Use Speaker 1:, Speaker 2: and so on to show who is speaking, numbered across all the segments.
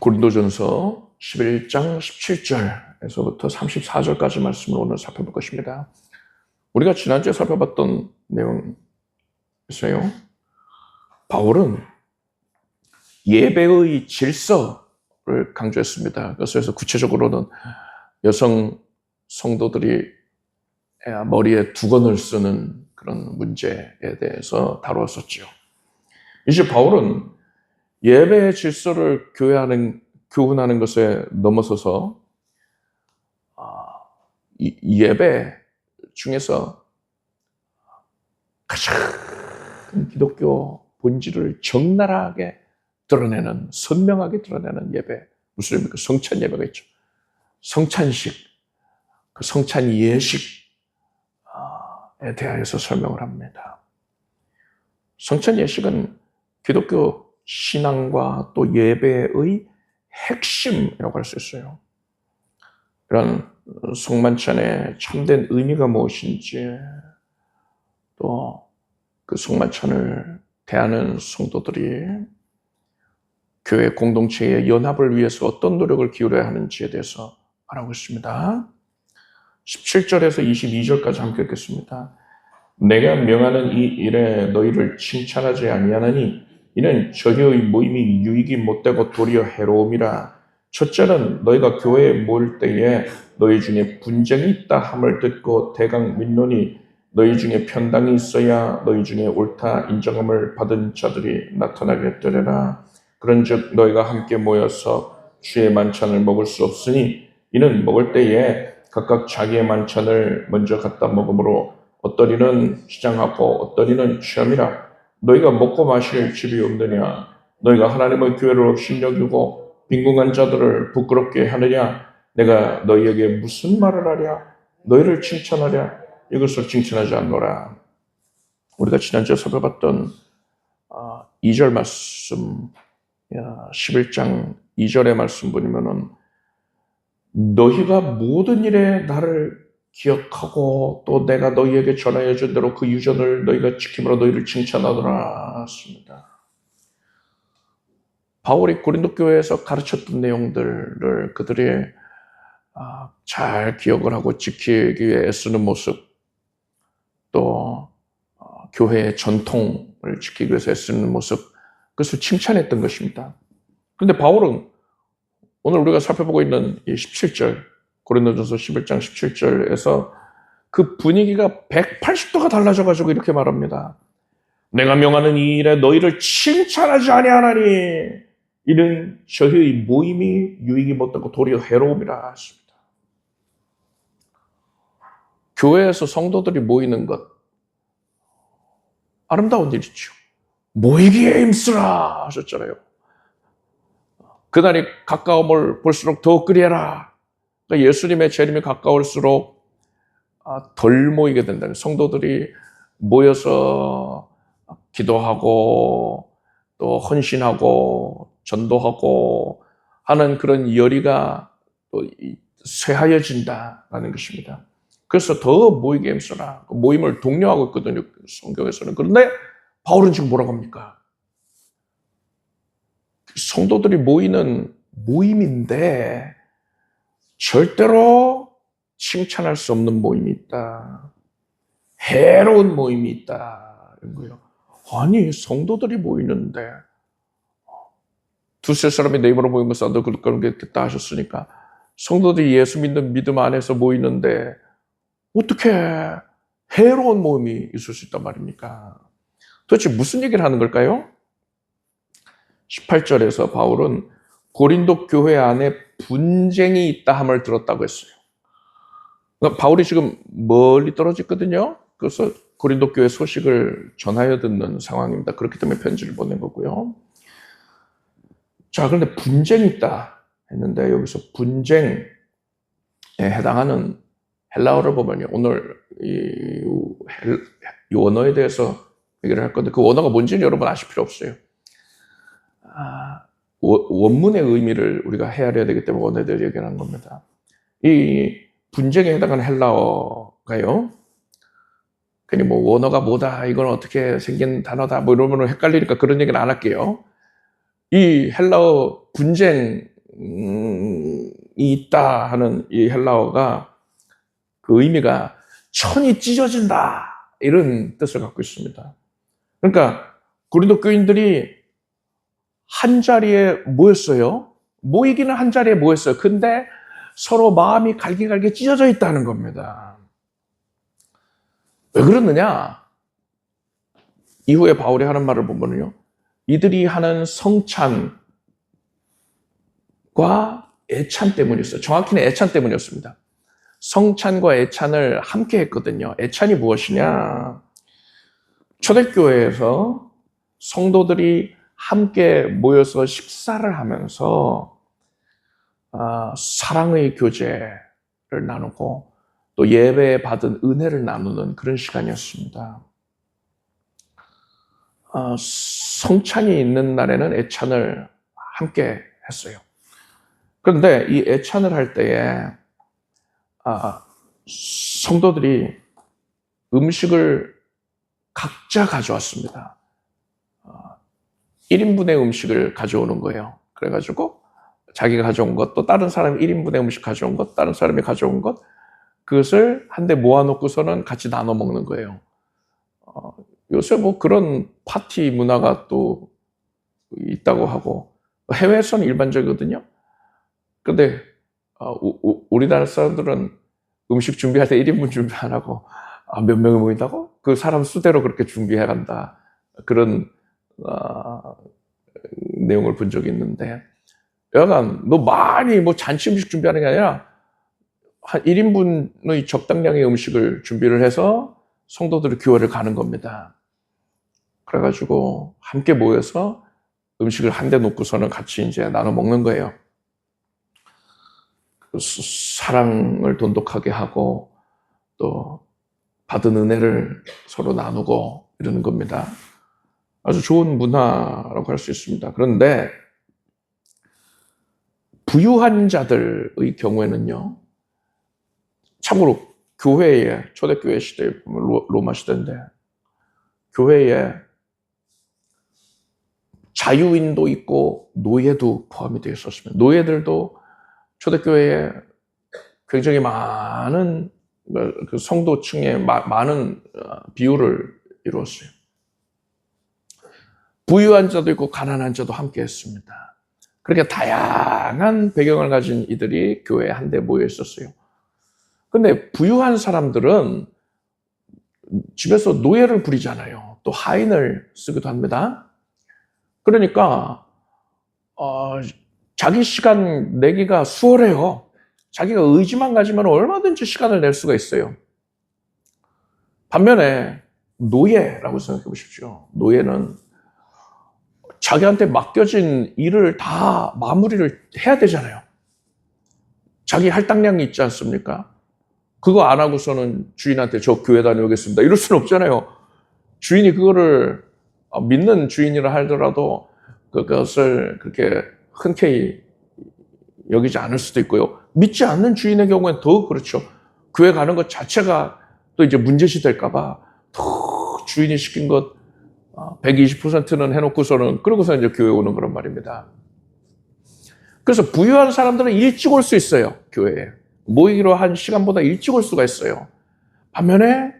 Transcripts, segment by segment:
Speaker 1: 고린도전서 11장 17절에서부터 34절까지 말씀을 오늘 살펴볼 것입니다. 우리가 지난주에 살펴봤던 내용에서요, 바울은 예배의 질서를 강조했습니다. 그래서 구체적으로는 여성 성도들이 머리에 두건을 쓰는 그런 문제에 대해서 다루었었죠. 이제 바울은 예배의 질서를 교훈하는 것에 넘어서서 예배 중에서 가장 기독교 본질을 적나라하게 드러내는, 선명하게 드러내는 예배, 무슨 의미입니까? 성찬 예배가 있죠. 성찬식, 그 성찬 예식에 대하여서 설명을 합니다. 성찬 예식은 기독교 신앙과 또 예배의 핵심이라고 할 수 있어요. 이런 성만찬의 참된 의미가 무엇인지, 또 그 성만찬을 대하는 성도들이 교회 공동체의 연합을 위해서 어떤 노력을 기울여야 하는지에 대해서 말하고 있습니다. 17절에서 22절까지 함께 읽겠습니다. 내가 명하는 이 일에 너희를 칭찬하지 아니하나니 이는 저희의 모임이 유익이 못되고 도리어 해로움이라. 첫째는 너희가 교회에 모일 때에 너희 중에 분쟁이 있다 함을 듣고 대강 민론이 너희 중에 편당이 있어야 너희 중에 옳다 인정함을 받은 자들이 나타나게 되리라. 그런즉 너희가 함께 모여서 주의 만찬을 먹을 수 없으니 이는 먹을 때에 각각 자기의 만찬을 먼저 갖다 먹으므로 어떠리는 시장하고 어떠리는 취함이라. 너희가 먹고 마실 집이 없느냐? 너희가 하나님의 교회를 업신여기고 빈궁한 자들을 부끄럽게 하느냐? 내가 너희에게 무슨 말을 하랴? 너희를 칭찬하랴? 이것을 칭찬하지 않노라. 우리가 지난주에 살펴봤던 2절 말씀, 11장 2절의 말씀 보면은 너희가 모든 일에 나를 기억하고 또 내가 너희에게 전하여 준 대로 그 유전을 너희가 지킴으로 너희를 칭찬하더라 했습니다. 바울이 고린도 교회에서 가르쳤던 내용들을 그들이 잘 기억을 하고 지키기 위해 애쓰는 모습, 또 교회의 전통을 지키기 위해서 애쓰는 모습, 그것을 칭찬했던 것입니다. 그런데 바울은 오늘 우리가 살펴보고 있는 이 17절, 고린도전서 11장 17절에서 그 분위기가 180도가 달라져가지고 이렇게 말합니다. 내가 명하는 이 일에 너희를 칭찬하지 아니하나니 이는 저희의 모임이 유익이 못되고 도리어 해로움이라 하십니다. 교회에서 성도들이 모이는 것, 아름다운 일이죠. 모이기에 힘쓰라 하셨잖아요. 그날이 가까움을 볼수록 더 그리하라. 그러니까 예수님의 재림이 가까울수록 덜 모이게 된다는, 성도들이 모여서 기도하고 또 헌신하고 전도하고 하는 그런 열의가 또 쇠하여진다라는 것입니다. 그래서 더 모이게 힘쓰라. 모임을 독려하고 있거든요, 성경에서는. 그런데 바울은 지금 뭐라고 합니까? 성도들이 모이는 모임인데 절대로 칭찬할 수 없는 모임이 있다. 해로운 모임이 있다. 이런 거예요. 아니, 성도들이 모이는데 두세 사람이 내 입으로 모이면 싸도 그런 게 있겠다 하셨으니까 성도들이 예수 믿는 믿음 안에서 모이는데 어떻게 해로운 모임이 있을 수 있단 말입니까? 도대체 무슨 얘기를 하는 걸까요? 18절에서 바울은 고린도 교회 안에 분쟁이 있다 함을 들었다고 했어요. 그러니까 바울이 지금 멀리 떨어졌거든요. 그래서 고린도 교회 소식을 전하여 듣는 상황입니다. 그렇기 때문에 편지를 보낸 거고요. 자, 그런데 분쟁이 있다 했는데 여기서 분쟁에 해당하는 헬라어를 보면요. 오늘 이 원어에 대해서 얘기를 할 건데 그 원어가 뭔지는 여러분 아실 필요 없어요. 원문의 의미를 우리가 헤아려야 되기 때문에 원어에 대해서 얘기하는 겁니다. 이 분쟁에 해당하는 헬라어가요. 괜히 뭐 원어가 뭐다, 이건 어떻게 생긴 단어다, 뭐 이러면 헷갈리니까 그런 얘기는 안 할게요. 이 헬라어 분쟁 있다 하는 이 헬라어가 그 의미가 천이 찢어진다 이런 뜻을 갖고 있습니다. 그러니까 고린도 교인들이 한 자리에 모였어요. 모이기는 한 자리에 모였어요. 근데 서로 마음이 갈기갈기 찢어져 있다는 겁니다. 왜 그러느냐? 이후에 바울이 하는 말을 보면요, 이들이 하는 성찬과 애찬 때문이었어요. 정확히는 애찬 때문이었습니다. 성찬과 애찬을 함께 했거든요. 애찬이 무엇이냐? 초대교회에서 성도들이 함께 모여서 식사를 하면서 사랑의 교제를 나누고 또 예배에 받은 은혜를 나누는 그런 시간이었습니다. 성찬이 있는 날에는 애찬을 함께 했어요. 그런데 이 애찬을 할 때에 성도들이 음식을 각자 가져왔습니다. 1인분의 음식을 가져오는 거예요. 그래가지고 자기가 가져온 것, 또 다른 사람이 1인분의 음식 가져온 것, 다른 사람이 가져온 것, 그것을 한데 모아놓고서는 같이 나눠 먹는 거예요. 요새 뭐 그런 파티 문화가 또 있다고 하고, 해외에서는 일반적이거든요. 근데 우리나라 사람들은 음식 준비할 때 1인분 준비 안 하고 몇 명이 모인다고? 그 사람 수대로 그렇게 준비해 간다. 그런 내용을 본 적이 있는데, 여간 너 많이 뭐 잔치 음식 준비하는 게 아니라 한 1인분의 적당량의 음식을 준비를 해서 성도들이 교회를 가는 겁니다. 그래가지고 함께 모여서 음식을 한 대 놓고서는 같이 이제 나눠 먹는 거예요. 사랑을 돈독하게 하고 또 받은 은혜를 서로 나누고 이러는 겁니다. 아주 좋은 문화라고 할 수 있습니다. 그런데 부유한 자들의 경우에는요, 참고로 교회에, 초대교회 시대에 로마 시대인데, 교회에 자유인도 있고 노예도 포함이 되어 있었습니다. 노예들도 초대교회에 굉장히 많은 그 성도층의 많은 비율을 이루었어요. 부유한 자도 있고 가난한 자도 함께 했습니다. 그렇게 다양한 배경을 가진 이들이 교회에 한데 모여 있었어요. 근데 부유한 사람들은 집에서 노예를 부리잖아요. 또 하인을 쓰기도 합니다. 그러니까 자기 시간 내기가 수월해요. 자기가 의지만 가지면 얼마든지 시간을 낼 수가 있어요. 반면에 노예라고 생각해 보십시오. 노예는 자기한테 맡겨진 일을 다 마무리를 해야 되잖아요. 자기 할당량이 있지 않습니까? 그거 안 하고서는 주인한테 저 교회 다녀오겠습니다, 이럴 수는 없잖아요. 주인이 그거를 믿는 주인이라 하더라도 그것을 그렇게 흔쾌히 여기지 않을 수도 있고요. 믿지 않는 주인의 경우엔 더 그렇죠. 교회 가는 것 자체가 또 이제 문제시 될까봐 더 주인이 시킨 것 120%는 해놓고서는 그러고서 이제 교회 오는 그런 말입니다. 그래서 부유한 사람들은 일찍 올 수 있어요. 교회에 모이기로 한 시간보다 일찍 올 수가 있어요. 반면에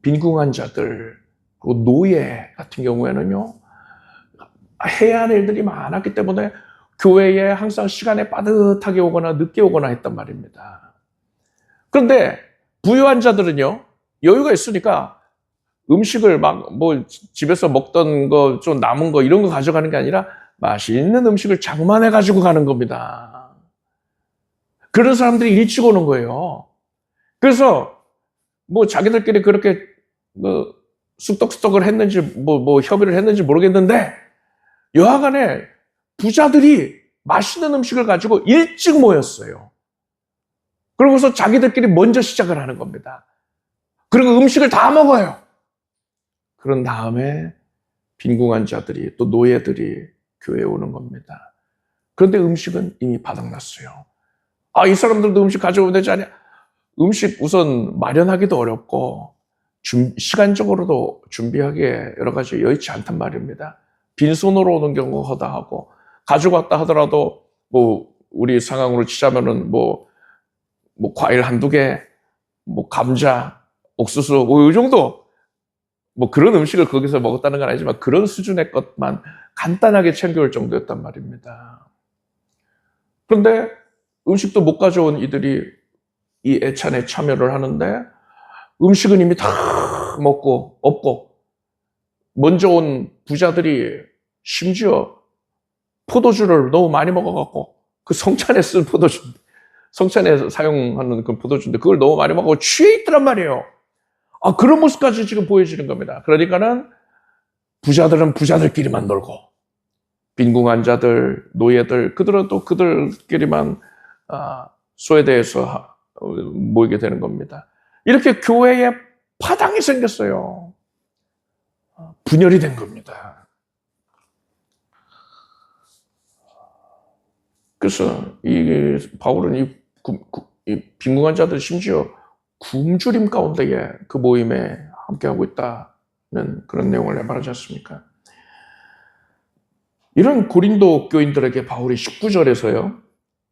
Speaker 1: 빈궁한 자들, 그리고 노예 같은 경우에는요, 해야 할 일들이 많았기 때문에 교회에 항상 시간에 빠듯하게 오거나 늦게 오거나 했단 말입니다. 그런데 부유한 자들은요, 여유가 있으니까 음식을 막 뭐 집에서 먹던 거 좀 남은 거 이런 거 가져가는 게 아니라 맛있는 음식을 장만해 가지고 가는 겁니다. 그런 사람들이 일찍 오는 거예요. 그래서 뭐 자기들끼리 그렇게 뭐 쑥떡쑥떡을 했는지 뭐 협의를 했는지 모르겠는데, 여하간에 부자들이 맛있는 음식을 가지고 일찍 모였어요. 그러고서 자기들끼리 먼저 시작을 하는 겁니다. 그리고 음식을 다 먹어요. 그런 다음에 빈궁한 자들이, 또 노예들이 교회에 오는 겁니다. 그런데 음식은 이미 바닥났어요. 이 사람들도 음식 가져오면 되지 않냐? 음식 우선 마련하기도 어렵고 시간적으로도 준비하기에 여러 가지 여의치 않단 말입니다. 빈손으로 오는 경우가 허다하고, 가져갔다 하더라도 뭐 우리 상황으로 치자면은 뭐 과일 한두 개, 뭐 감자, 옥수수, 뭐 이 정도. 뭐 그런 음식을 거기서 먹었다는 건 아니지만 그런 수준의 것만 간단하게 챙겨올 정도였단 말입니다. 그런데 음식도 못 가져온 이들이 이 애찬에 참여를 하는데 음식은 이미 다 먹고 없고, 먼저 온 부자들이 심지어 포도주를 너무 많이 먹어갖고, 그 성찬에 쓴 포도주, 성찬에 사용하는 그 포도주인데 그걸 너무 많이 먹고 취해 있더란 말이에요. 그런 모습까지 지금 보여지는 겁니다. 그러니까는 부자들은 부자들끼리만 놀고, 빈궁한 자들, 노예들, 그들은 또 그들끼리만 소외대에서 모이게 되는 겁니다. 이렇게 교회에 파당이 생겼어요. 분열이 된 겁니다. 그래서 바울은 이 빈궁한 자들, 심지어 굶주림 가운데에 그 모임에 함께하고 있다는 그런 내용을 말하지 않습니까? 이런 고린도 교인들에게 바울이 19절에서요,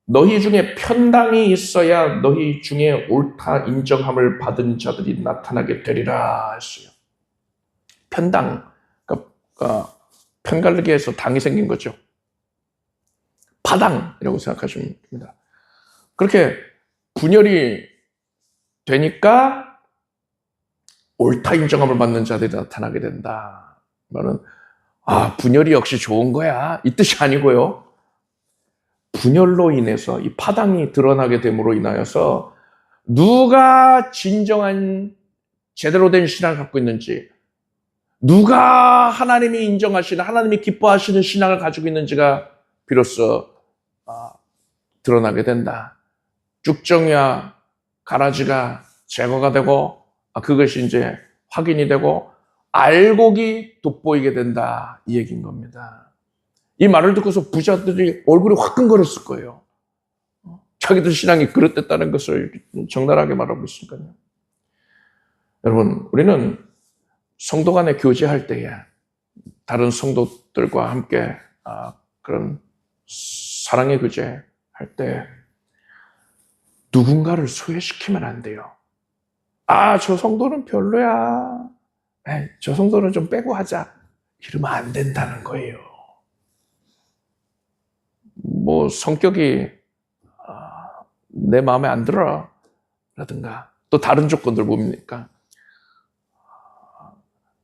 Speaker 1: 너희 중에 편당이 있어야 너희 중에 옳다 인정함을 받은 자들이 나타나게 되리라 했어요. 편당, 그러니까 편갈르기에서 당이 생긴 거죠. 파당이라고 생각하시면 됩니다. 그렇게 분열이 되니까 옳다 인정함을 받는 자들이 나타나게 된다. 말은 분열이 역시 좋은 거야, 이 뜻이 아니고요. 분열로 인해서 이 파당이 드러나게 됨으로 인하여서 누가 진정한 제대로 된 신앙을 갖고 있는지, 누가 하나님이 인정하시는, 하나님이 기뻐하시는 신앙을 가지고 있는지가 비로소 드러나게 된다. 쭉정이와 가라지가 제거가 되고, 그것이 이제 확인이 되고 알곡이 돋보이게 된다, 이 얘기인 겁니다. 이 말을 듣고서 부자들이 얼굴이 화끈거렸을 거예요. 자기들 신앙이 그릇됐다는 것을 적나라하게 말하고 있으니까요. 여러분, 우리는 성도 간에 교제할 때에 다른 성도들과 함께 그런 사랑의 교제할 때 누군가를 소외시키면 안 돼요. 저 성도는 별로야, 저 성도는 좀 빼고 하자, 이러면 안 된다는 거예요. 뭐 성격이 내 마음에 안 들어 라든가, 또 다른 조건들 뭡니까?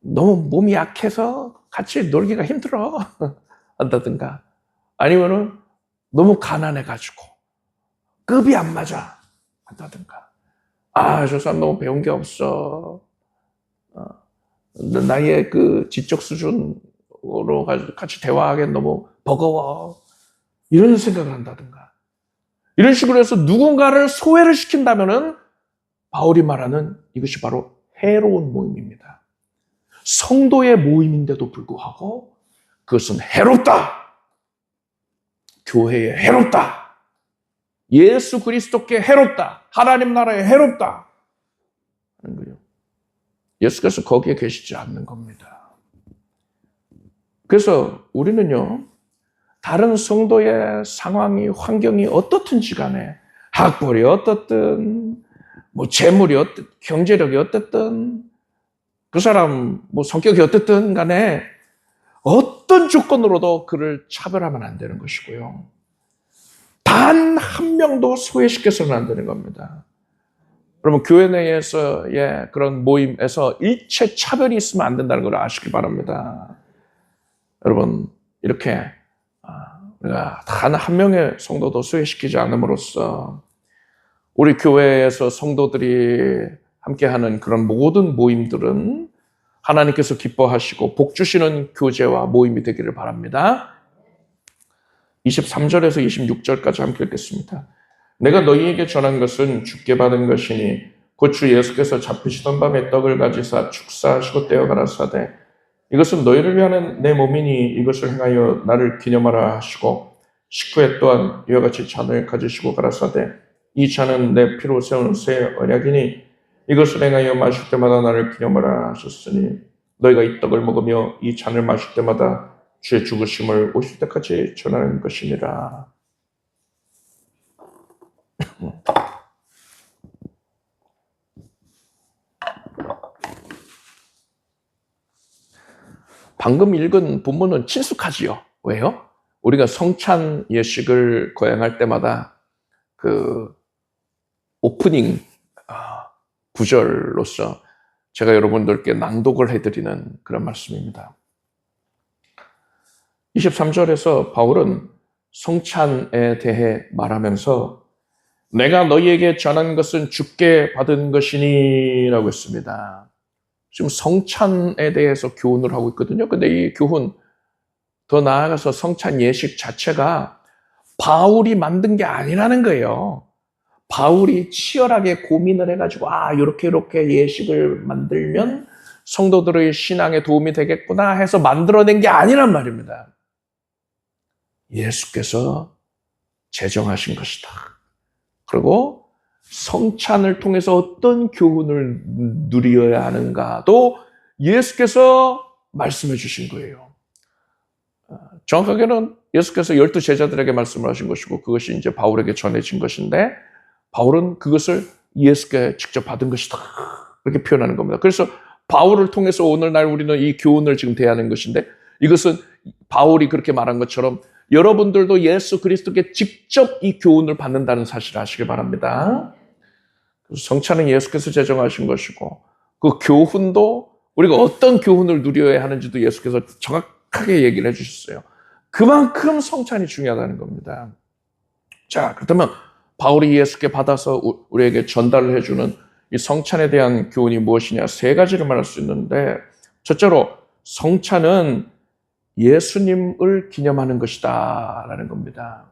Speaker 1: 너무 몸이 약해서 같이 놀기가 힘들어 한다든가, 아니면은 너무 가난해가지고 급이 안 맞아 한다든가, 저 사람 너무 배운 게 없어, 나의 그 지적 수준으로 같이 대화하기엔 너무 버거워, 이런 생각을 한다든가, 이런 식으로 해서 누군가를 소외를 시킨다면은 바울이 말하는 이것이 바로 해로운 모임입니다. 성도의 모임인데도 불구하고 그것은 해롭다. 교회에 해롭다. 예수 그리스도께 해롭다. 하나님 나라에 해롭다. 하는 거예요. 예수께서 거기에 계시지 않는 겁니다. 그래서 우리는요, 다른 성도의 상황이, 환경이 어떻든지 간에, 학벌이 어떻든, 뭐 재물이 어떻든, 경제력이 어떻든, 그 사람 뭐 성격이 어떻든 간에 어떤 조건으로도 그를 차별하면 안 되는 것이고요. 단 한 명도 소외시켜서는 안 되는 겁니다. 여러분, 교회 내에서의 그런 모임에서 일체 차별이 있으면 안 된다는 걸 아시기 바랍니다. 여러분, 이렇게 우리가 단 한 명의 성도도 소외시키지 않음으로써 우리 교회에서 성도들이 함께하는 그런 모든 모임들은 하나님께서 기뻐하시고 복 주시는 교제와 모임이 되기를 바랍니다. 23절에서 26절까지 함께 읽겠습니다. 내가 너희에게 전한 것은 주께 받은 것이니 곧 주 예수께서 잡히시던 밤에 떡을 가지사 축사하시고 떼어 가라사대 이것은 너희를 위하는 내 몸이니 이것을 행하여 나를 기념하라 하시고 19회 또한 이와 같이 잔을 가지시고 가라사대 이 잔은 내 피로 세운 새 언약이니 이것을 행하여 마실 때마다 나를 기념하라 하셨으니 너희가 이 떡을 먹으며 이 잔을 마실 때마다 주의 죽으심을 오실 때까지 전하는 것이니라. 방금 읽은 본문은 친숙하지요. 왜요? 우리가 성찬 예식을 거행할 때마다 그 오프닝 구절로서 제가 여러분들께 낭독을 해드리는 그런 말씀입니다. 23절에서 바울은 성찬에 대해 말하면서 내가 너희에게 전한 것은 주께 받은 것이니 라고 했습니다. 지금 성찬에 대해서 교훈을 하고 있거든요. 근데 이 교훈, 더 나아가서 성찬 예식 자체가 바울이 만든 게 아니라는 거예요. 바울이 치열하게 고민을 해가지고 이렇게 예식을 만들면 성도들의 신앙에 도움이 되겠구나 해서 만들어낸 게 아니란 말입니다. 예수께서 제정하신 것이다. 그리고 성찬을 통해서 어떤 교훈을 누려야 하는가도 예수께서 말씀해 주신 거예요. 정확하게는 예수께서 12 제자들에게 말씀을 하신 것이고 그것이 이제 바울에게 전해진 것인데 바울은 그것을 예수께 직접 받은 것이다. 이렇게 표현하는 겁니다. 그래서 바울을 통해서 오늘날 우리는 이 교훈을 지금 대하는 것인데 이것은 바울이 그렇게 말한 것처럼 여러분들도 예수 그리스도께 직접 이 교훈을 받는다는 사실을 아시길 바랍니다. 성찬은 예수께서 제정하신 것이고 그 교훈도 우리가 어떤 교훈을 누려야 하는지도 예수께서 정확하게 얘기를 해주셨어요. 그만큼 성찬이 중요하다는 겁니다. 자, 그렇다면 바울이 예수께 받아서 우리에게 전달을 해주는 이 성찬에 대한 교훈이 무엇이냐? 3가지를 말할 수 있는데 첫째로 성찬은 예수님을 기념하는 것이다 라는 겁니다.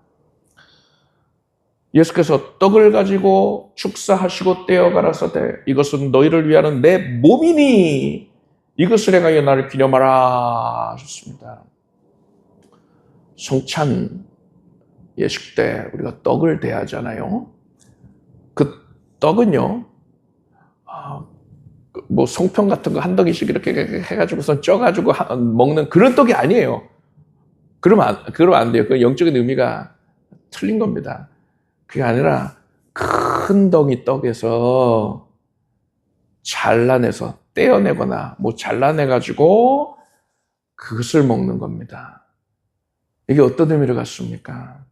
Speaker 1: 예수께서 떡을 가지고 축사하시고 떼어 가라사대 이것은 너희를 위하는 내 몸이니 이것을 행하여 나를 기념하라 하셨습니다. 성찬 예식 때 우리가 떡을 대하잖아요. 그 떡은요, 뭐 송편 같은 거 한 덩이씩 이렇게 해가지고선 쪄가지고 먹는 그런 떡이 아니에요. 그러면 안 돼요. 그 영적인 의미가 틀린 겁니다. 그게 아니라 큰 덩이 떡에서 잘라내서 떼어내거나 뭐 잘라내가지고 그것을 먹는 겁니다. 이게 어떤 의미를 갖습니까?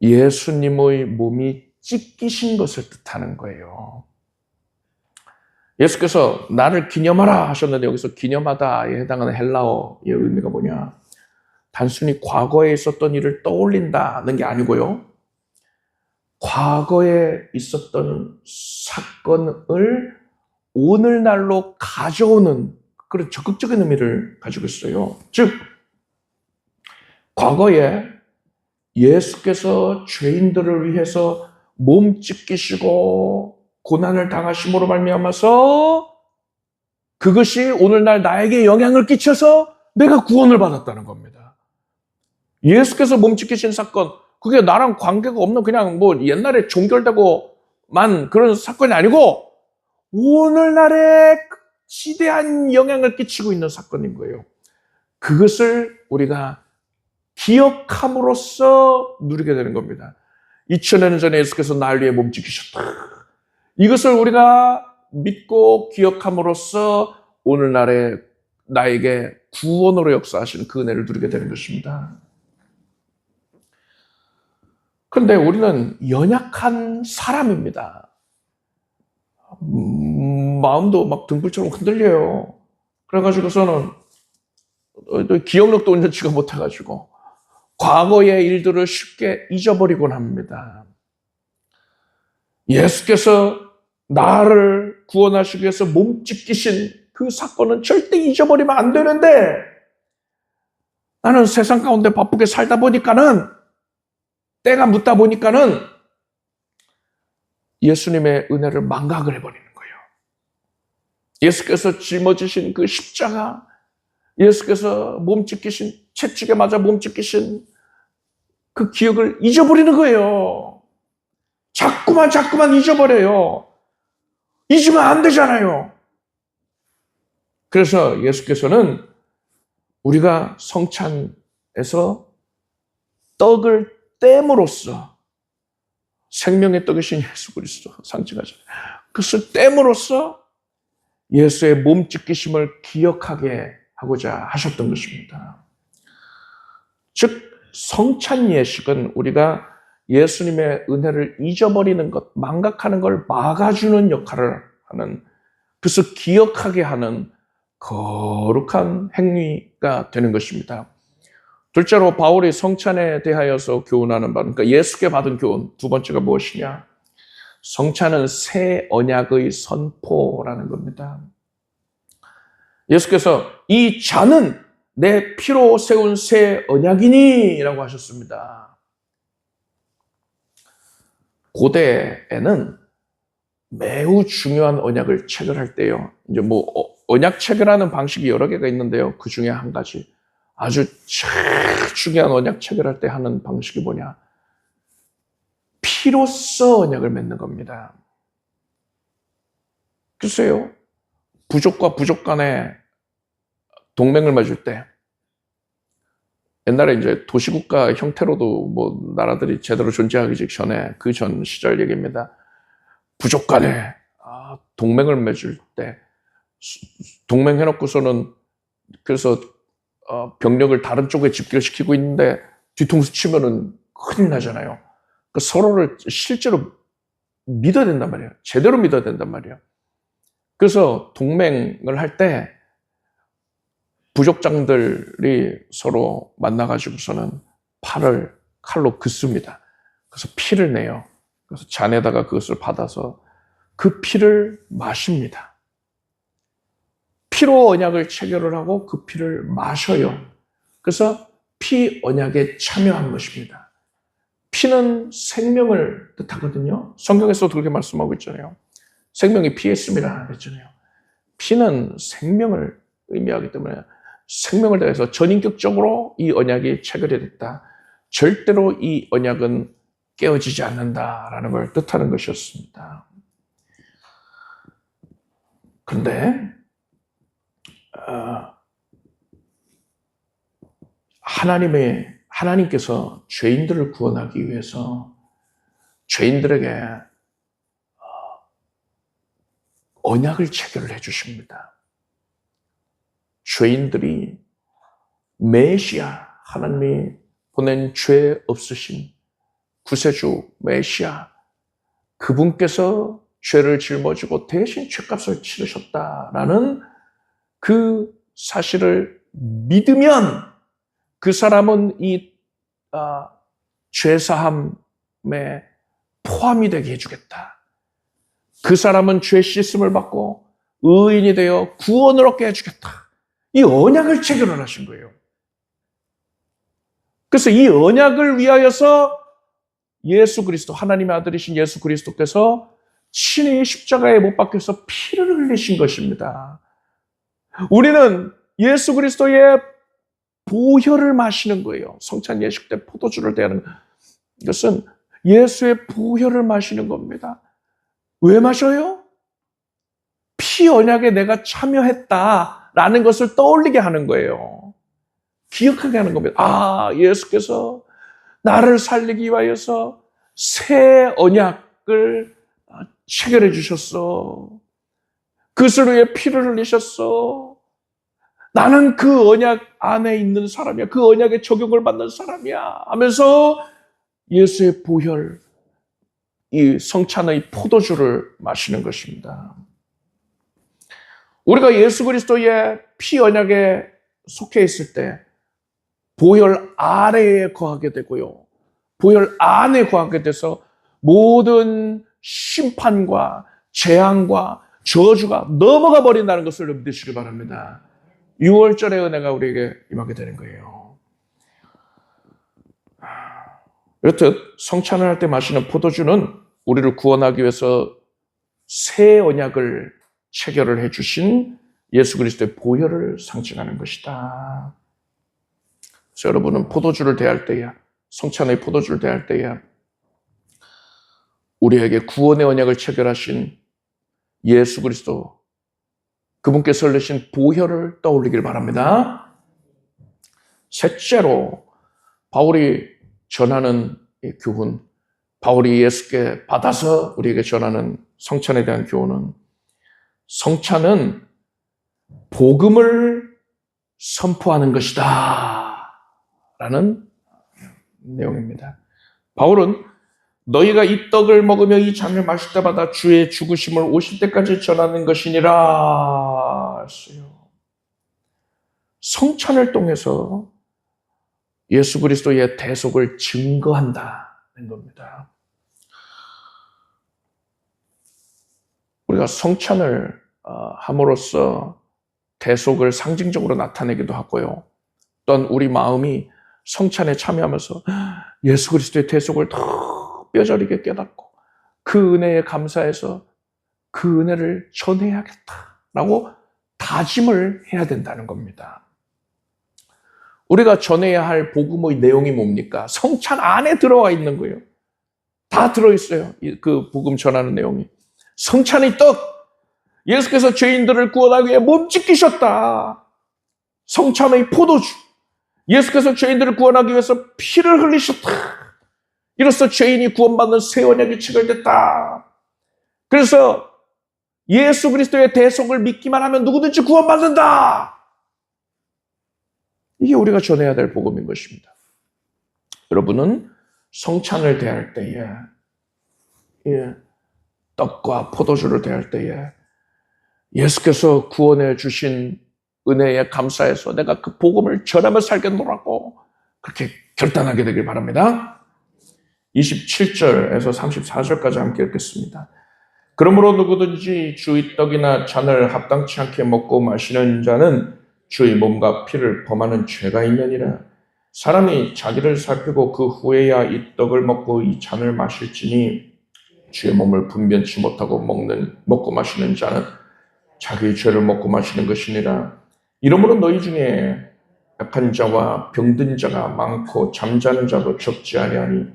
Speaker 1: 예수님의 몸이 찢기신 것을 뜻하는 거예요. 예수께서 나를 기념하라 하셨는데 여기서 기념하다에 해당하는 헬라어의 의미가 뭐냐? 단순히 과거에 있었던 일을 떠올린다는 게 아니고요. 과거에 있었던 사건을 오늘날로 가져오는 그런 적극적인 의미를 가지고 있어요. 즉, 과거에 예수께서 죄인들을 위해서 몸 찢기시고 고난을 당하심으로 말미암아서 그것이 오늘날 나에게 영향을 끼쳐서 내가 구원을 받았다는 겁니다. 예수께서 몸 찢기신 사건, 그게 나랑 관계가 없는 그냥 뭐 옛날에 종결되고만 그런 사건이 아니고 오늘날에 지대한 영향을 끼치고 있는 사건인 거예요. 그것을 우리가 기억함으로써 누리게 되는 겁니다. 2000년 전에 예수께서 날 위해 몸 찢기셨다. 이것을 우리가 믿고 기억함으로써 오늘날에 나에게 구원으로 역사하시는 그 은혜를 누리게 되는 것입니다. 그런데 우리는 연약한 사람입니다. 마음도 막 등불처럼 흔들려요. 그래가지고서는 기억력도 온전치가 못해가지고 과거의 일들을 쉽게 잊어버리곤 합니다. 예수께서 나를 구원하시기 위해서 몸 찢기신 그 사건은 절대 잊어버리면 안 되는데 나는 세상 가운데 바쁘게 살다 보니까는 때가 묻다 보니까는 예수님의 은혜를 망각을 해버리는 거예요. 예수께서 짊어지신 그 십자가, 예수께서 몸 찢기신, 채찍에 맞아 몸 찢기신 그 기억을 잊어버리는 거예요. 자꾸만 잊어버려요. 잊으면 안 되잖아요. 그래서 예수께서는 우리가 성찬에서 떡을 땜으로써 생명의 떡이신 예수 그리스도 상징하잖아요. 그것을 땜으로써 예수의 몸 찢기심을 기억하게 하고자 하셨던 것입니다. 즉 성찬 예식은 우리가 예수님의 은혜를 잊어버리는 것, 망각하는 걸 막아주는 역할을 하는, 그래서 기억하게 하는 거룩한 행위가 되는 것입니다. 둘째로 바울이 성찬에 대하여서 교훈하는 바는, 그러니까 예수께 받은 교훈, 두 번째가 무엇이냐? 성찬은 새 언약의 선포라는 겁니다. 예수께서 이 잔은 내 피로 세운 새 언약이니 라고 하셨습니다. 고대에는 매우 중요한 언약을 체결할 때요, 이제 언약 체결하는 방식이 여러 개가 있는데요, 그 중에 한 가지, 아주 중요한 언약 체결할 때 하는 방식이 뭐냐? 피로써 언약을 맺는 겁니다. 글쎄요, 부족과 부족 간에 동맹을 맺을 때, 옛날에 이제 도시국가 형태로도 나라들이 제대로 존재하기 전에 그 전 시절 얘기입니다. 부족 간에 동맹을 맺을 때, 동맹해놓고서는 그래서 병력을 다른 쪽에 집결시키고 있는데 뒤통수 치면은 큰일 나잖아요. 그러니까 서로를 실제로 믿어야 된단 말이에요. 제대로 믿어야 된단 말이에요. 그래서 동맹을 할 때 부족장들이 서로 만나가지고서는 팔을 칼로 긋습니다. 그래서 피를 내요. 그래서 잔에다가 그것을 받아서 그 피를 마십니다. 피로 언약을 체결을 하고 그 피를 마셔요. 그래서 피 언약에 참여한 것입니다. 피는 생명을 뜻하거든요. 성경에서도 그렇게 말씀하고 있잖아요. 생명이 피에 있음이라 했잖아요. 피는 생명을 의미하기 때문에 생명을 다해서 전인격적으로 이 언약이 체결이 됐다. 절대로 이 언약은 깨어지지 않는다라는 걸 뜻하는 것이었습니다. 그런데 하나님께서 죄인들을 구원하기 위해서 죄인들에게 언약을 체결을 해주십니다. 죄인들이 메시아, 하나님이 보낸 죄 없으신 구세주 메시아, 그분께서 죄를 짊어지고 대신 죄값을 치르셨다라는 그 사실을 믿으면 그 사람은 이 죄사함에 포함이 되게 해주겠다. 그 사람은 죄 씻음을 받고 의인이 되어 구원을 얻게 해주겠다. 이 언약을 체결을 하신 거예요. 그래서 이 언약을 위하여서 예수 그리스도, 하나님의 아들이신 예수 그리스도께서 친히 십자가에 못 박혀서 피를 흘리신 것입니다. 우리는 예수 그리스도의 보혈을 마시는 거예요. 성찬 예식 때 포도주를 대하는 것은 예수의 보혈을 마시는 겁니다. 왜 마셔요? 피 언약에 내가 참여했다라는 것을 떠올리게 하는 거예요. 기억하게 하는 겁니다. 예수께서 나를 살리기 위하여서 새 언약을 체결해 주셨어. 그것을 위해 피를 흘리셨어. 나는 그 언약 안에 있는 사람이야. 그 언약에 적용을 받는 사람이야 하면서 예수의 보혈, 이 성찬의 포도주를 마시는 것입니다. 우리가 예수 그리스도의 피 언약에 속해 있을 때 보혈 아래에 거하게 되고요. 보혈 안에 거하게 돼서 모든 심판과 재앙과 저주가 넘어가 버린다는 것을 믿으시기 바랍니다. 6월절의 은혜가 우리에게 임하게 되는 거예요. 이렇듯 성찬을 할 때 마시는 포도주는 우리를 구원하기 위해서 새 언약을 체결을 해주신 예수 그리스도의 보혈을 상징하는 것이다. 그래서 여러분은 포도주를 대할 때에, 성찬의 포도주를 대할 때에 우리에게 구원의 언약을 체결하신 예수 그리스도, 그분께서 흘리신 보혈을 떠올리길 바랍니다. 셋째로 바울이 전하는 이 교훈, 바울이 예수께 받아서 우리에게 전하는 성찬에 대한 교훈은, 성찬은 복음을 선포하는 것이다 라는 내용입니다. 바울은 너희가 이 떡을 먹으며 이 잔을 마실 때마다 주의 죽으심을 오실 때까지 전하는 것이니라 했어요. 성찬을 통해서 예수 그리스도의 대속을 증거한다는 겁니다. 우리가 성찬을 함으로써 대속을 상징적으로 나타내기도 하고요. 또한 우리 마음이 성찬에 참여하면서 예수 그리스도의 대속을 더 뼈저리게 깨닫고 그 은혜에 감사해서 그 은혜를 전해야겠다라고 다짐을 해야 된다는 겁니다. 우리가 전해야 할 복음의 내용이 뭡니까? 성찬 안에 들어와 있는 거예요. 다 들어있어요. 그 복음 전하는 내용이. 성찬의 떡! 예수께서 죄인들을 구원하기 위해 몸짓기셨다. 성찬의 포도주. 예수께서 죄인들을 구원하기 위해서 피를 흘리셨다. 이로써 죄인이 구원받는 새 언약이 체결됐다. 그래서 예수 그리스도의 대속을 믿기만 하면 누구든지 구원받는다. 이게 우리가 전해야 될 복음인 것입니다. 여러분은 성찬을 대할 때에 떡과 포도주를 대할 때에 예수께서 구원해 주신 은혜에 감사해서 내가 그 복음을 전하며 살겠노라고 그렇게 결단하게 되길 바랍니다. 27절에서 34절까지 함께 읽겠습니다. 그러므로 누구든지 주의 떡이나 잔을 합당치 않게 먹고 마시는 자는 주의 몸과 피를 범하는 죄가 있느니라. 사람이 자기를 살피고 그 후에야 이 떡을 먹고 이 잔을 마실지니 주의 몸을 분변치 못하고 먹고 마시는 자는 자기의 죄를 먹고 마시는 것이니라. 이러므로 너희 중에 약한 자와 병든 자가 많고 잠자는 자도 적지 아니하니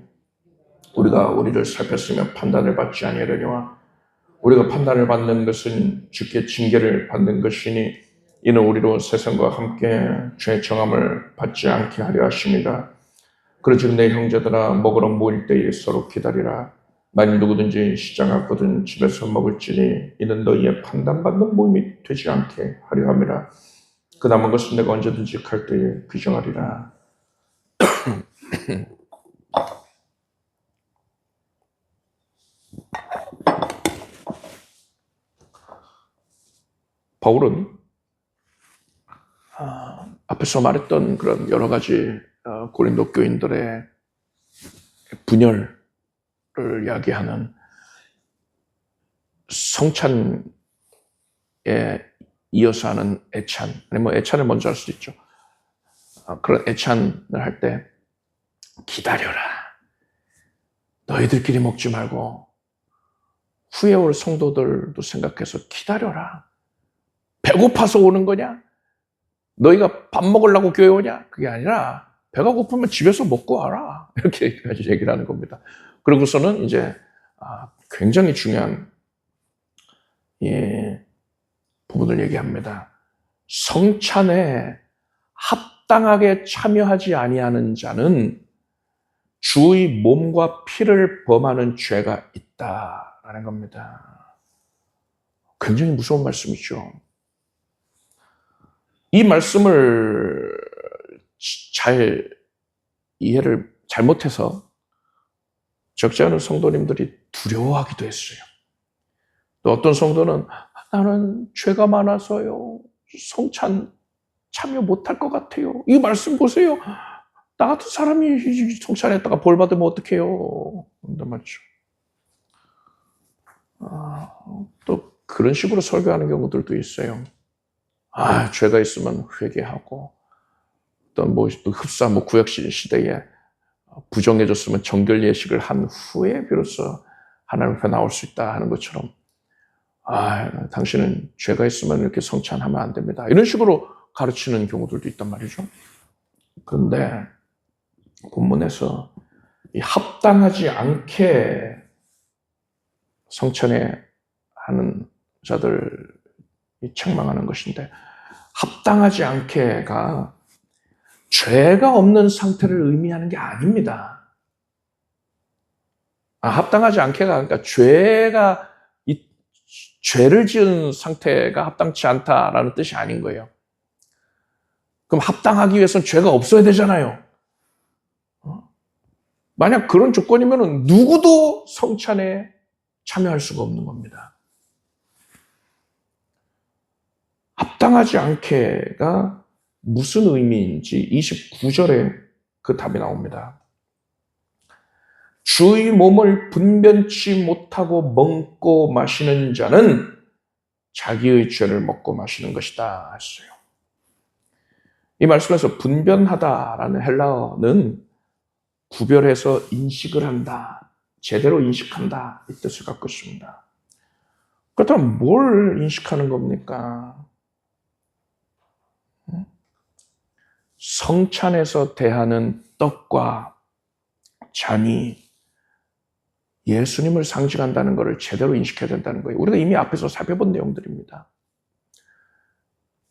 Speaker 1: 우리가 우리를 살폈으며 판단을 받지 아니하려니와 우리가 판단을 받는 것은 주께 징계를 받는 것이니 이는 우리로 세상과 함께 죄 정함을 받지 않게 하려 하십니다. 그러즉 내 형제들아 먹으러 모일 때에 서로 기다리라. 만일 누구든지 시장 앞거든 집에서 먹을지니 이는 너희의 판단받는 모임이 되지 않게 하려 함이라. 그 남은 것은 내가 언제든지 갈 때에 규정하리라. 바울은 앞에서 말했던 그런 여러 가지 고린도 교인들의 분열을 이야기하는 성찬에 이어서 하는 애찬, 아니면 애찬을 먼저 할 수도 있죠. 그런 애찬을 할 때 기다려라. 너희들끼리 먹지 말고 후에 올 성도들도 생각해서 기다려라. 배고파서 오는 거냐? 너희가 밥 먹으려고 교회 오냐? 그게 아니라 배가 고프면 집에서 먹고 와라. 이렇게 얘기를 하는 겁니다. 그러고서는 이제 굉장히 중요한 부분을 얘기합니다. 성찬에 합당하게 참여하지 아니하는 자는 주의 몸과 피를 범하는 죄가 있다라는 겁니다. 굉장히 무서운 말씀이죠. 이 말씀을 잘 이해를 잘못해서 적지 않은 성도님들이 두려워하기도 했어요. 또 어떤 성도는 나는 죄가 많아서요. 성찬 참여 못할 것 같아요. 이 말씀 보세요. 나 같은 사람이 성찬했다가 벌 받으면 어떡해요. 맞죠. 또 그런 식으로 설교하는 경우들도 있어요. 죄가 있으면 회개하고 어떤 흡사 구약 시대에 부정해졌으면 정결 예식을 한 후에 비로소 하나님 앞에 나올 수 있다 하는 것처럼 당신은 죄가 있으면 이렇게 성찬하면 안 됩니다. 이런 식으로 가르치는 경우들도 있단 말이죠. 그런데 본문에서 이 합당하지 않게 성찬에 하는 자들이 책망하는 것인데 합당하지 않게가 죄가 없는 상태를 의미하는 게 아닙니다. 합당하지 않게가 그러니까 죄를 지은 상태가 합당치 않다라는 뜻이 아닌 거예요. 그럼 합당하기 위해서는 죄가 없어야 되잖아요. 만약 그런 조건이면 누구도 성찬에 참여할 수가 없는 겁니다. 합당하지 않게가 무슨 의미인지 29절에 그 답이 나옵니다. 주의 몸을 분변치 못하고 먹고 마시는 자는 자기의 죄를 먹고 마시는 것이다 했어요. 이 말씀에서 분변하다라는 헬라어는 구별해서 인식을 한다, 제대로 인식한다 이 뜻을 갖고 있습니다. 그렇다면 뭘 인식하는 겁니까? 성찬에서 대하는 떡과 잔이 예수님을 상징한다는 것을 제대로 인식해야 된다는 거예요. 우리가 이미 앞에서 살펴본 내용들입니다.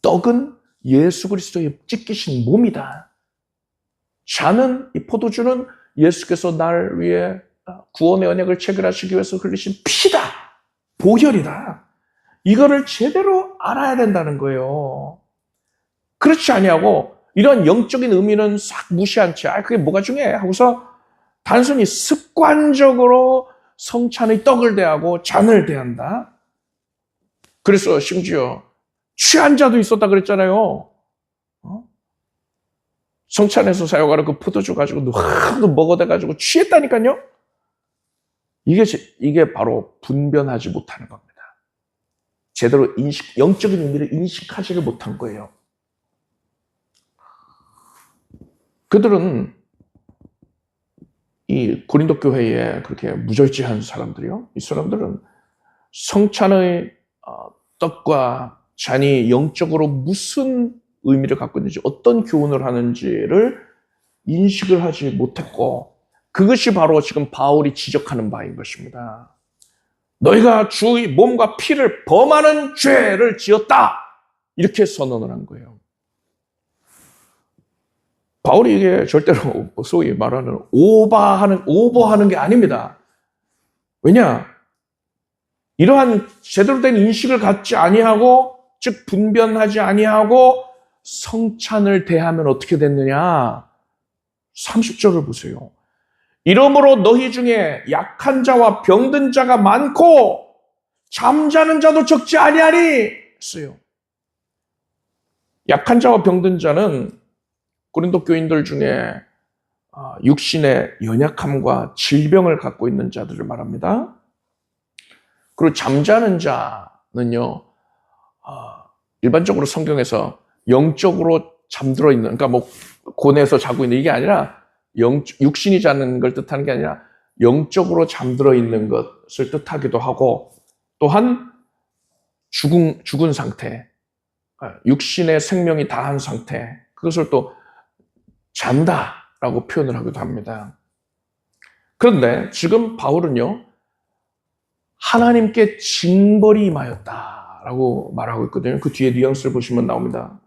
Speaker 1: 떡은 예수 그리스도의 찢기신 몸이다. 잔은, 이 포도주는 예수께서 날 위해 구원의 언약을 체결하시기 위해서 흘리신 피다. 보혈이다. 이거를 제대로 알아야 된다는 거예요. 그렇지 아니하고 이런 영적인 의미는 싹 무시한 채 그게 뭐가 중요해 하고서 단순히 습관적으로 성찬의 떡을 대하고 잔을 대한다. 그래서 심지어 취한 자도 있었다 그랬잖아요. 성찬에서 사용하는 그 포도주 가지고 하도 먹어대가지고 취했다니까요. 이게 바로 분변하지 못하는 겁니다. 제대로 영적인 의미를 인식하지를 못한 거예요. 그들은 이 고린도 교회에 그렇게 무절제한 사람들이요. 이 사람들은 성찬의 떡과 잔이 영적으로 무슨 의미를 갖고 있는지, 어떤 교훈을 하는지를 인식을 하지 못했고, 그것이 바로 지금 바울이 지적하는 바인 것입니다. 너희가 주의 몸과 피를 범하는 죄를 지었다. 이렇게 선언을 한 거예요. 바울이 이게 절대로 소위 말하는 오버하는 게 아닙니다. 왜냐? 이러한 제대로 된 인식을 갖지 아니하고, 즉 분변하지 아니하고 성찬을 대하면 어떻게 됐느냐? 30절을 보세요. 이러므로 너희 중에 약한 자와 병든 자가 많고 잠자는 자도 적지 아니하니 했어요. 약한 자와 병든 자는 고린도 교인들 중에 육신의 연약함과 질병을 갖고 있는 자들을 말합니다. 그리고 잠자는 자는요, 일반적으로 성경에서 영적으로 잠들어 있는, 그러니까 뭐 고뇌에서 자고 있는 이게 아니라 육신이 자는 걸 뜻하는 게 아니라 영적으로 잠들어 있는 것을 뜻하기도 하고, 또한 죽은 상태, 육신의 생명이 다한 상태, 그것을 또 잔다라고 표현을 하기도 합니다. 그런데 지금 바울은요, 하나님께 징벌이 임하였다라고 말하고 있거든요. 그 뒤에 뉘앙스를 보시면 나옵니다.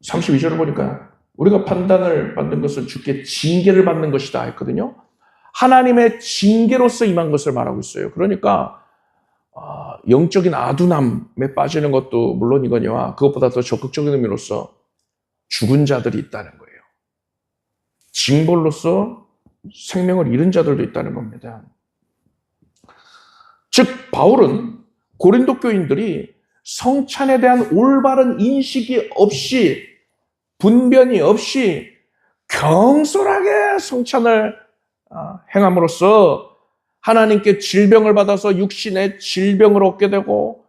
Speaker 1: 32절을 보니까 우리가 판단을 받는 것은 주께 징계를 받는 것이다 했거든요. 하나님의 징계로서 임한 것을 말하고 있어요. 그러니까 영적인 아둔함에 빠지는 것도 물론이거니와 그것보다 더 적극적인 의미로서 죽은 자들이 있다는 거예요. 징벌로서 생명을 잃은 자들도 있다는 겁니다. 즉 바울은 고린도 교인들이 성찬에 대한 올바른 인식이 없이, 분변이 없이 경솔하게 성찬을 행함으로써 하나님께 질병을 받아서 육신의 질병을 얻게 되고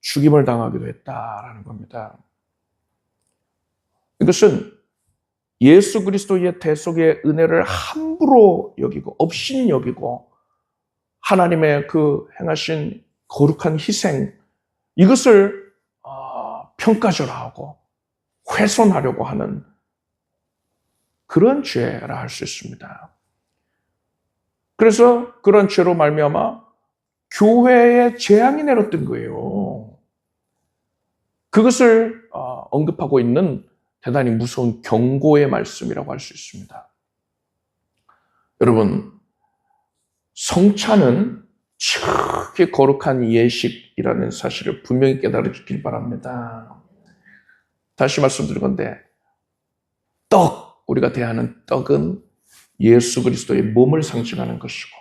Speaker 1: 죽임을 당하기도 했다라는 겁니다. 이것은 예수 그리스도의 대속의 은혜를 함부로 여기고 없인 여기고 하나님의 그 행하신 거룩한 희생, 이것을 평가절하하고 훼손하려고 하는 그런 죄라 할 수 있습니다. 그래서 그런 죄로 말미암아 교회에 재앙이 내렸던 거예요. 그것을 언급하고 있는 대단히 무서운 경고의 말씀이라고 할 수 있습니다. 여러분, 성찬은 지극히 거룩한 예식이라는 사실을 분명히 깨달아 주길 바랍니다. 다시 말씀드릴 건데, 우리가 대하는 떡은 예수 그리스도의 몸을 상징하는 것이고,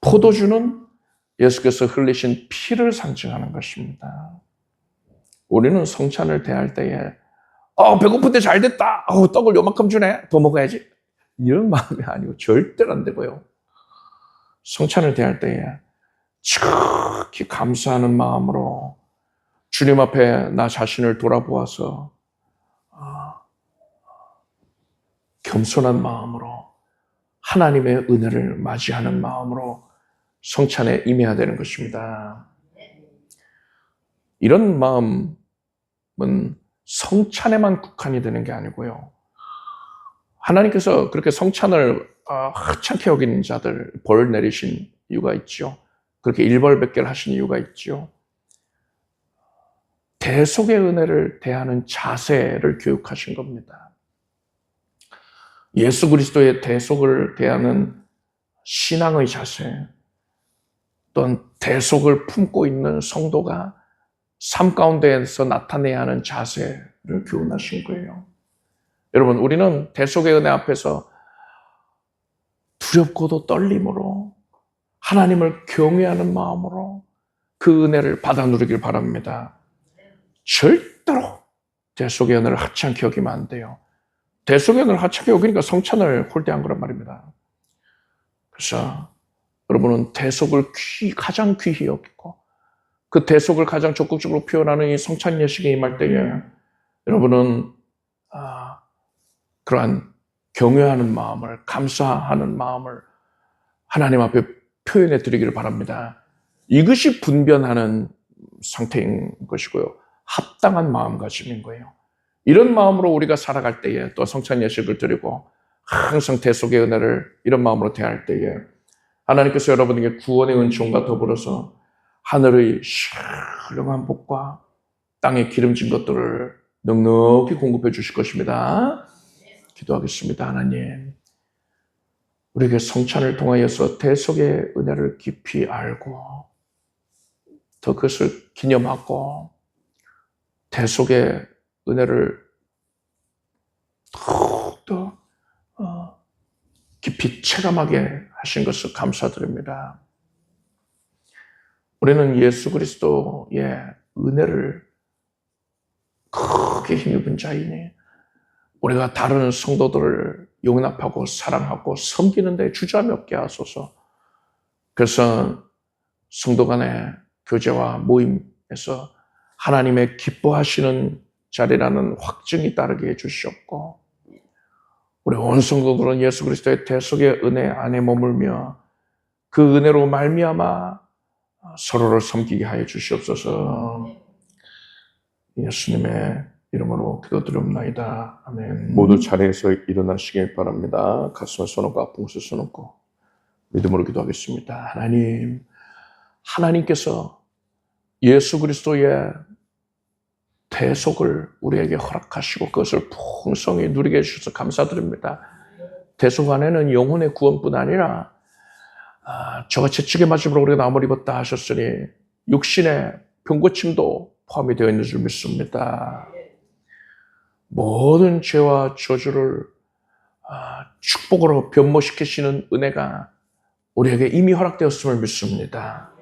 Speaker 1: 포도주는 예수께서 흘리신 피를 상징하는 것입니다. 우리는 성찬을 대할 때에 배고픈데 잘 됐다. 떡을 요만큼 주네. 더 먹어야지. 이런 마음이 아니고 절대로 안 되고요. 성찬을 대할 때에 지극히 감사하는 마음으로 주님 앞에 나 자신을 돌아보아서 겸손한 마음으로 하나님의 은혜를 맞이하는 마음으로 성찬에 임해야 되는 것입니다. 이런 마음은 성찬에만 국한이 되는 게 아니고요. 하나님께서 그렇게 성찬을 하찮게 여기는 자들 벌 내리신 이유가 있죠. 그렇게 일벌백계를 하신 이유가 있죠. 대속의 은혜를 대하는 자세를 교육하신 겁니다. 예수 그리스도의 대속을 대하는 신앙의 자세, 또한 대속을 품고 있는 성도가 삶 가운데에서 나타내야 하는 자세를 교훈하신 거예요. 여러분, 우리는 대속의 은혜 앞에서 두렵고도 떨림으로 하나님을 경외하는 마음으로 그 은혜를 받아 누리길 바랍니다. 절대로 대속의 은혜를 하찮게 여기면 안 돼요. 대속의 은혜를 하찮게 여기니까 성찬을 홀대한 거란 말입니다. 그래서 여러분은 대속을 가장 귀히 여기고 그 대속을 가장 적극적으로 표현하는 이 성찬 예식에 임할 때에 여러분은 그러한 경외하는 마음을, 감사하는 마음을 하나님 앞에 표현해 드리기를 바랍니다. 이것이 분변하는 상태인 것이고요. 합당한 마음가짐인 거예요. 이런 마음으로 우리가 살아갈 때에 또 성찬 예식을 드리고 항상 대속의 은혜를 이런 마음으로 대할 때에 하나님께서 여러분에게 구원의 은총과 더불어서 하늘의 신령한 복과 땅에 기름진 것들을 넉넉히 공급해 주실 것입니다. 기도하겠습니다. 하나님, 우리에게 성찬을 통하여서 대속의 은혜를 깊이 알고 더 그것을 기념하고 대속의 은혜를 더욱더 깊이 체감하게 하신 것을 감사드립니다. 우리는 예수 그리스도의 은혜를 크게 힘입은 자이니 우리가 다른 성도들을 용납하고 사랑하고 섬기는 데 주저함이 없게 하소서. 그래서 성도 간의 교제와 모임에서 하나님의 기뻐하시는 자리라는 확증이 따르게 해주시옵고 우리 온 성도들은 예수 그리스도의 대속의 은혜 안에 머물며 그 은혜로 말미암아 서로를 섬기게 하여 주시옵소서. 예수님의 이름으로 기도드립나이다. 아멘. 모두 자리에서 일어나시길 바랍니다. 가슴에 손 얹고 아픈 곳에 손 얹고 믿음으로 기도하겠습니다. 하나님께서 예수 그리스도의 대속을 우리에게 허락하시고 그것을 풍성히 누리게 해주셔서 감사드립니다. 대속 안에는 영혼의 구원뿐 아니라 저가 채찍에 맞음으로 우리가 나무를 입었다 하셨으니 육신의 병고침도 포함이 되어 있는 줄 믿습니다. 모든 죄와 저주를 축복으로 변모시키시는 은혜가 우리에게 이미 허락되었음을 믿습니다.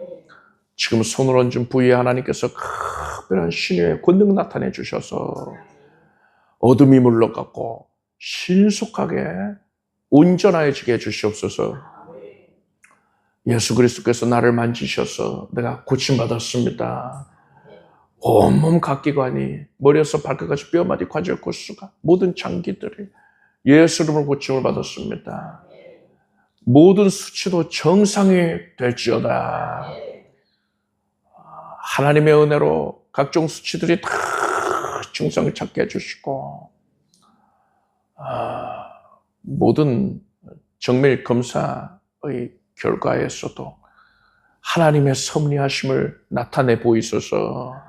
Speaker 1: 지금 손을 얹은 부위에 하나님께서 특별한 신유의 권능 나타내 주셔서 어둠이 물러갔고 신속하게 온전해지게 해주시옵소서. 예수 그리스도께서 나를 만지셔서 내가 고침받았습니다. 온몸 각기관이 머리에서 발끝까지 뼈마디 관절 골수가 모든 장기들이 예수 이름으로 고침을 받았습니다. 모든 수치도 정상이 될지어다. 하나님의 은혜로 각종 수치들이 다 정상을 찾게 해주시고 모든 정밀 검사의 결과에서도 하나님의 섭리하심을 나타내 보이소서.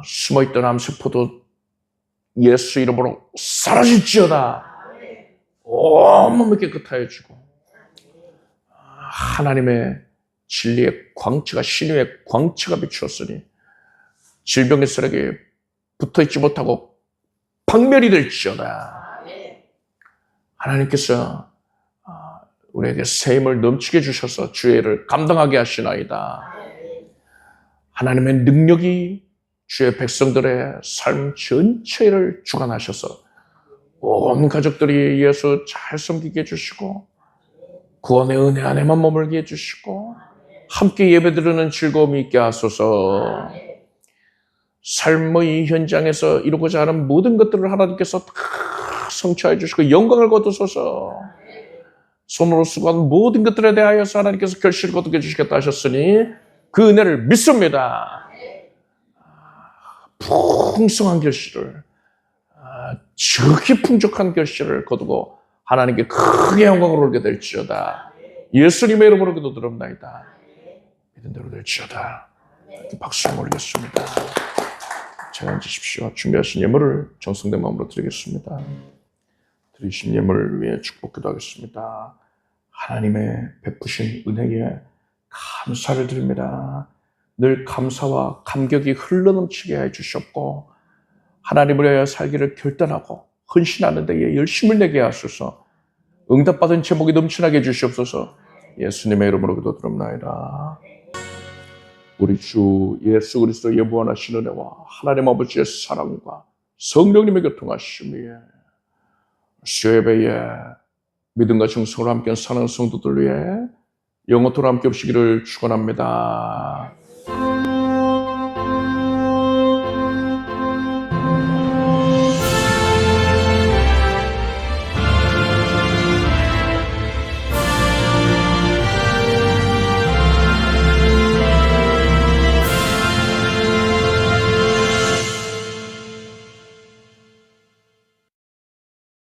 Speaker 1: 숨어있던 암세포도 예수 이름으로 사라질지어다. 온몸이 깨끗하여지고 하나님의 진리의 광채가, 신유의 광채가 비추었으니 질병의 세력에 붙어있지 못하고 박멸이 될지어다. 하나님께서 우리에게 새 힘을 넘치게 주셔서 주의 일을 감당하게 하시나이다. 하나님의 능력이 주의 백성들의 삶 전체를 주관하셔서 온 가족들이 예수 잘 섬기게 해주시고 구원의 은혜 안에만 머물게 해주시고 함께 예배드리는 즐거움이 있게 하소서. 삶의 현장에서 이루고자 하는 모든 것들을 하나님께서 다 성취해 주시고 영광을 거두소서. 손으로 수고한 모든 것들에 대하여서 하나님께서 결실을 거두게 해주시겠다 하셨으니 그 은혜를 믿습니다. 풍성한 결실을, 저기 풍족한 결실을 거두고 하나님께 크게 영광을 올게 될지어다. 예수님의 이름으로 기도드립나이다. 믿은 대로 될지어다. 박수 올리겠습니다. 잘 앉으십시오. 준비하신 예물을 정성된 마음으로 드리겠습니다. 드리신 예물을 위해 축복 기도하겠습니다. 하나님의 베푸신 은혜에 감사를 드립니다. 늘 감사와 감격이 흘러넘치게 해주셨고 하나님을 위하여 살기를 결단하고 헌신하는 데에 열심을 내게 하소서. 응답받은 제목이 넘치나게 해주시옵소서. 예수님의 이름으로 기도드립나이다. 우리 주 예수 그리스도의 무한하신 은혜와 하나님 아버지의 사랑과 성령님의 교통하심이 수요예배에 믿음과 정성으로 함께 사는 성도들 위해 영원토록 함께 없시기를 축원합니다.